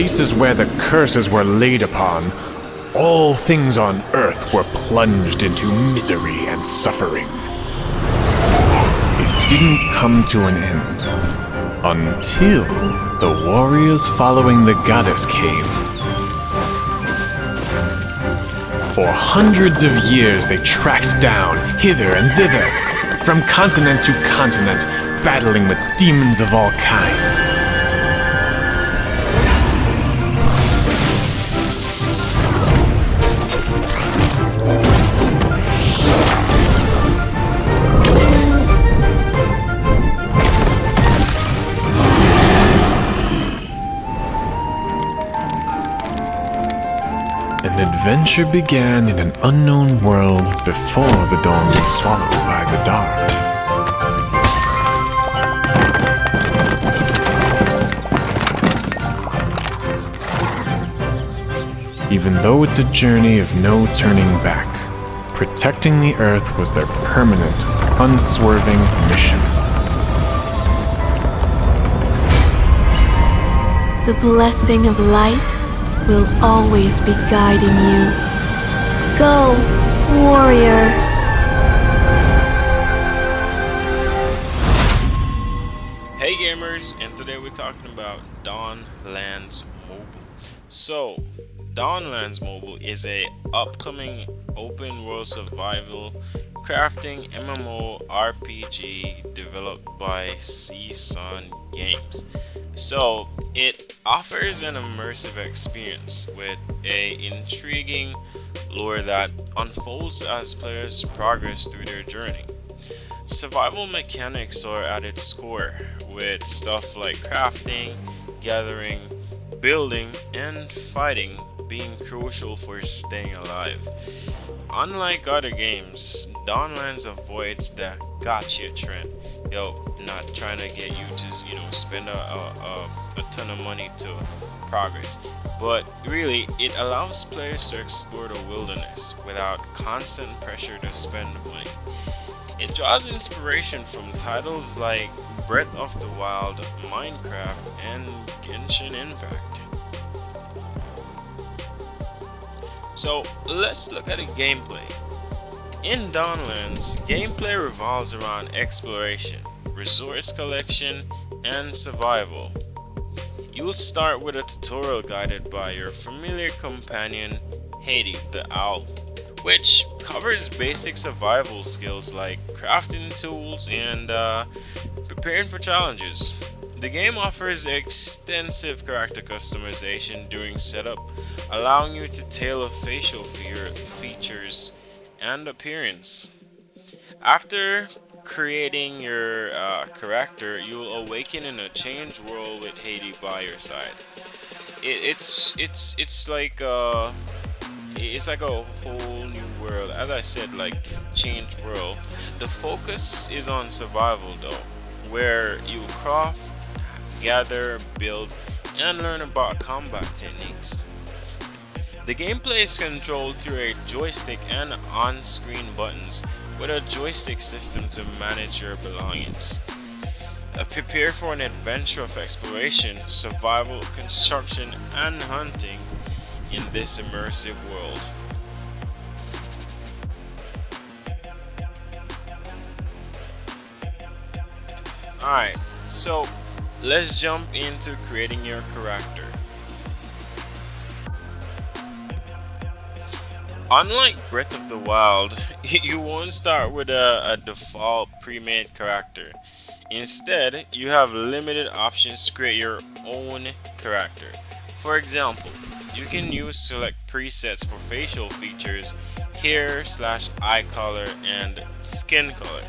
places where the curses were laid upon, all things on Earth were plunged into misery and suffering. It didn't come to an end until the warriors following the goddess came. For hundreds of years they tracked down, hither and thither, from continent to continent, battling with demons of all kinds. An adventure began in an unknown world before the dawn was swallowed by the dark. Even though it's a journey of no turning back, protecting the Earth was their permanent, unswerving mission. The blessing of light will always be guiding you. Go, warrior! Hey gamers, and today we're talking about Dawnlands Mobile. So, Dawnlands Mobile is a upcoming open world survival crafting MMO RPG developed by Season Games. So it offers an immersive experience with a intriguing lore that unfolds as players progress through their journey. Survival mechanics are at its core, with stuff like crafting, gathering, building, and fighting being crucial for staying alive. Unlike other games, Dawnlands avoids the gotcha trend. Not trying to get you to, spend a ton of money to progress. But really, it allows players to explore the wilderness without constant pressure to spend money. It draws inspiration from titles like Breath of the Wild, Minecraft, and Genshin Impact. So let's look at the gameplay. In Dawnlands, gameplay revolves around exploration, resource collection, and survival. You will start with a tutorial guided by your familiar companion, Haiti the Owl, which covers basic survival skills like crafting tools and preparing for challenges. The game offers extensive character customization during setup, allowing you to tailor facial features and appearance. After creating your character, you will awaken in a changed world with Haiti by your side. It's like a whole new world. As I said, like changed world. The focus is on survival though, where you craft, gather, build, and learn about combat techniques. The gameplay is controlled through a joystick and on-screen buttons with a joystick system to manage your belongings. Prepare for an adventure of exploration, survival, construction, and hunting in this immersive world. Alright, so let's jump into creating your character. Unlike Breath of the Wild, you won't start with a default pre-made character. Instead, you have limited options to create your own character. For example, you can use select presets for facial features, hair/eye color, and skin color.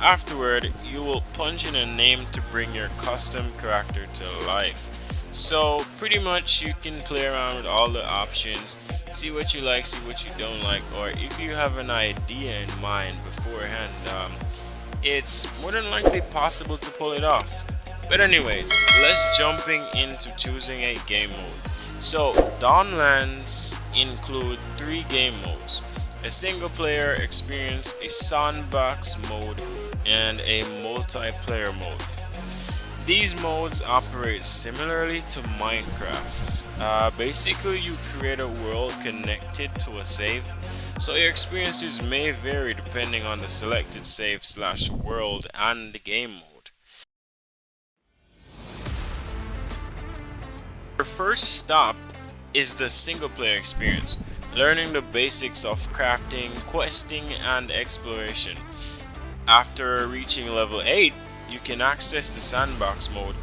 Afterward, you will punch in a name to bring your custom character to life. So pretty much you can play around with all the options, see what you like, see what you don't like, or if you have an idea in mind beforehand, it's more than likely possible to pull it off. But anyways, let's jumping into choosing a game mode. So Dawnlands include 3 game modes: a single player experience, a sandbox mode, and a multiplayer mode. These modes operate similarly to Minecraft. Basically, you create a world connected to a save, so your experiences may vary depending on the selected save slash world and the game mode. Your first stop is the single player experience, learning the basics of crafting, questing, and exploration. After reaching level 8, you can access the sandbox mode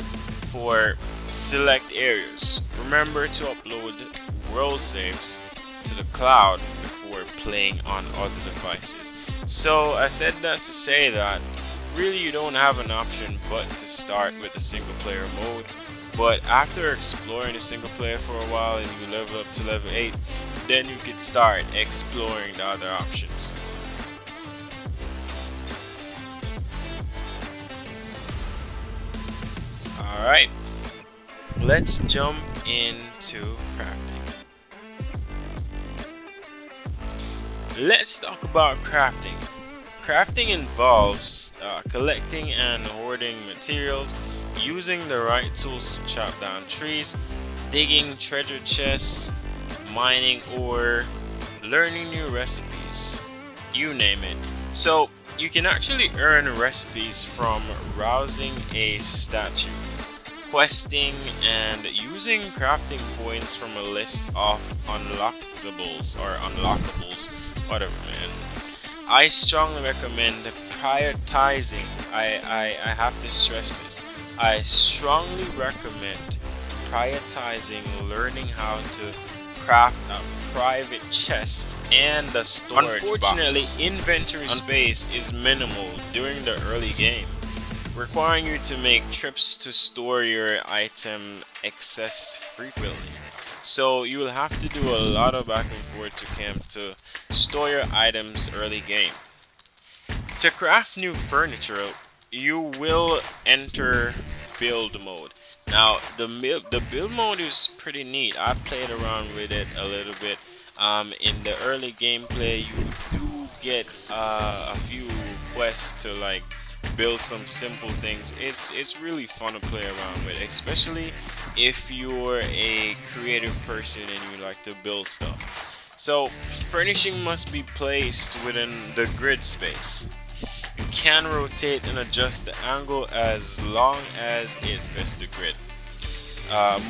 for select areas. Remember to upload world saves to the cloud before playing on other devices. So I said that to say that really you don't have an option but to start with the single player mode. But after exploring the single player for a while and you level up to level 8, then you can start exploring the other options. Alright, let's jump into crafting. Let's talk about crafting. Crafting involves collecting and hoarding materials, using the right tools to chop down trees, digging treasure chests, mining ore, learning new recipes, you name it. So you can actually earn recipes from rousing a statue, questing, and using crafting points from a list of unlockables, whatever, man. I strongly recommend prioritizing. I have to stress this. I strongly recommend prioritizing learning how to craft a private chest and a storage Unfortunately, box. Inventory space is minimal during the early game, requiring you to make trips to store your item excess frequently. So you will have to do a lot of back and forth to camp to store your items early game. To craft new furniture, you will enter build mode. Now the build mode is pretty neat. I played around with it a little bit. In the early gameplay, you do get a few quests to like build some simple things. It's really fun to play around with, especially if you're a creative person and you like to build stuff. So furnishing must be placed within the grid space. You can rotate and adjust the angle as long as it fits the grid.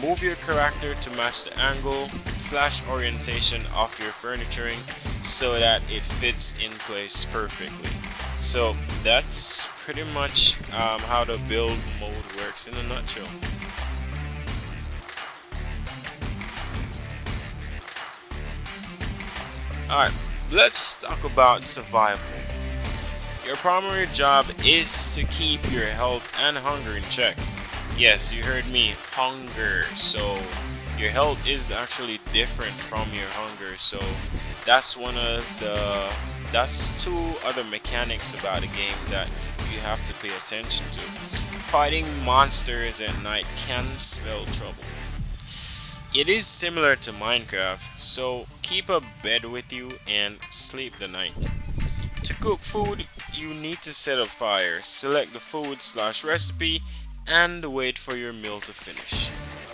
Move your character to match the angle / orientation of your furnituring so that it fits in place perfectly. So that's pretty much how the build mode works in a nutshell. Alright, let's talk about survival. Your primary job is to keep your health and hunger in check. Yes, you heard me, hunger. So your health is actually different from your hunger. So that's two other mechanics about the game that you have to pay attention to. Fighting monsters at night can spell trouble. It is similar to Minecraft, so keep a bed with you and sleep the night. To cook food, you need to set a fire, select the food / recipe, and wait for your meal to finish.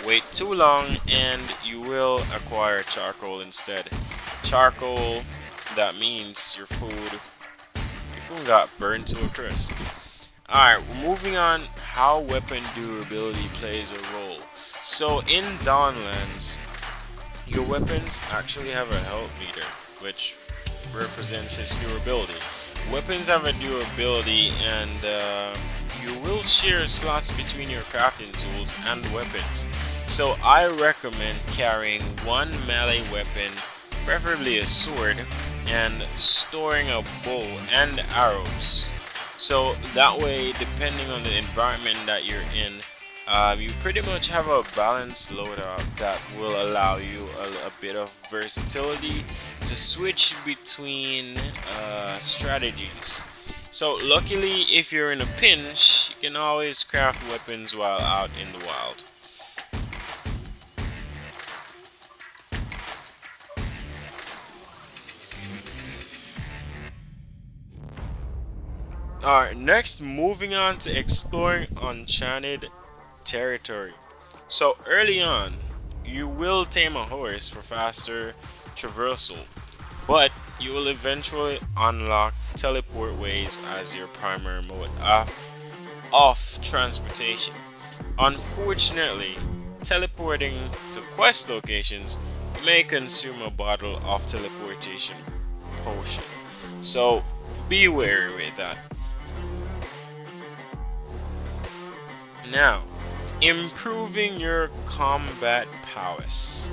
Wait too long and you will acquire charcoal instead. Charcoal, that means your food got burned to a crisp. Alright, we're moving on how weapon durability plays a role. So in Dawnlands, your weapons actually have a health meter, which represents its durability. Weapons have a durability and you will share slots between your crafting tools and weapons. So I recommend carrying one melee weapon, preferably a sword, and storing a bow and arrows. So that way, depending on the environment that you're in, you pretty much have a balanced loadout that will allow you a bit of versatility to switch between strategies. So luckily, if you're in a pinch, you can always craft weapons while out in the wild. Alright, next moving on to exploring enchanted territory. So early on, you will tame a horse for faster traversal, but you will eventually unlock teleport ways as your primary mode of transportation. Unfortunately, teleporting to quest locations may consume a bottle of teleportation potion, so be wary with that. Now, improving your combat prowess.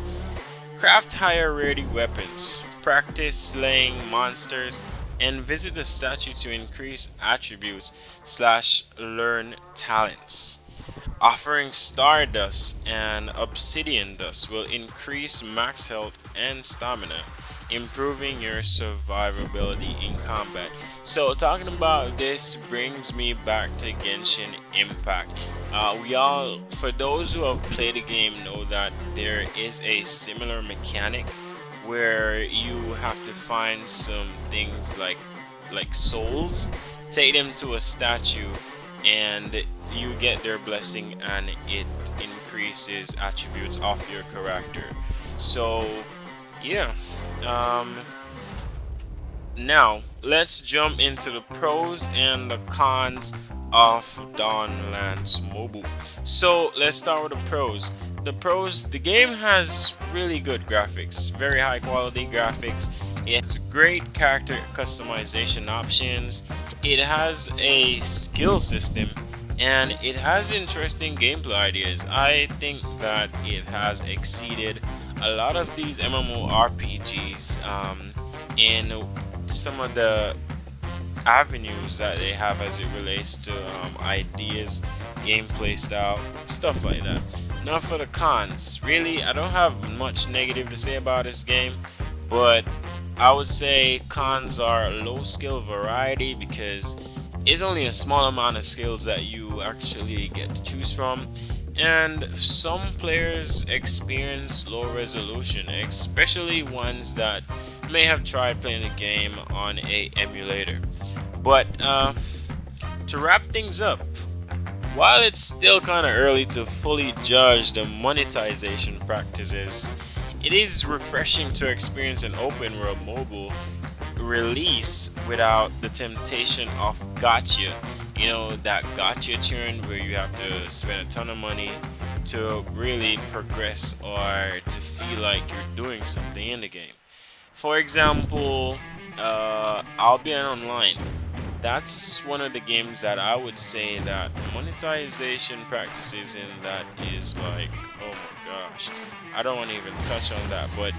Craft higher rarity weapons, practice slaying monsters, and visit the statue to increase attributes slash learn talents. Offering Stardust and Obsidian Dust will increase max health and stamina, improving your survivability in combat. So talking about this brings me back to Genshin Impact. For those who have played the game, know that there is a similar mechanic where you have to find some things like souls, take them to a statue, and you get their blessing, and it increases attributes of your character. So yeah, now let's jump into the pros and the cons of Dawnlands Mobile. So let's start with the pros. The game has really good graphics, very high quality graphics. It has great character customization options. It has a skill system, and it has interesting gameplay ideas. I think that it has exceeded a lot of these MMORPGs in some of the avenues that they have as it relates to ideas, gameplay style, stuff like that. Now for the cons, really I don't have much negative to say about this game, but I would say cons are low skill variety, because it's only a small amount of skills that you actually get to choose from, and some players experience low resolution, especially ones that may have tried playing the game on a emulator. But to wrap things up, while it's still kind of early to fully judge the monetization practices, it is refreshing to experience an open world mobile release without the temptation of gotcha. You know, that gotcha churn where you have to spend a ton of money to really progress or to feel like you're doing something in the game. For example, Albion Online. That's one of the games that I would say that monetization practices in that is like, oh my gosh, I don't want to even touch on that. But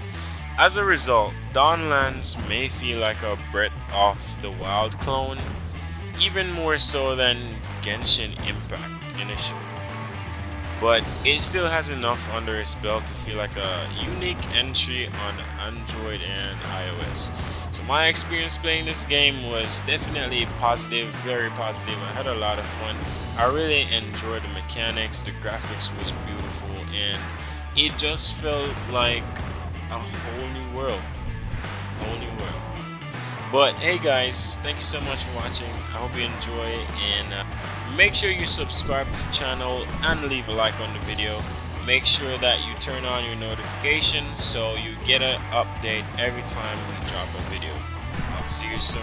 as a result, Dawnlands may feel like a Breath of the Wild clone, even more so than Genshin Impact initially. But it still has enough under its belt to feel like a unique entry on Android and iOS. So my experience playing this game was definitely positive, very positive. I had a lot of fun. I really enjoyed the mechanics, the graphics was beautiful, and it just felt like a whole new world. But hey guys, thank you so much for watching. I hope you enjoy, and make sure you subscribe to the channel and leave a like on the video. Make sure that you turn on your notifications so you get an update every time we drop a video. I'll see you soon.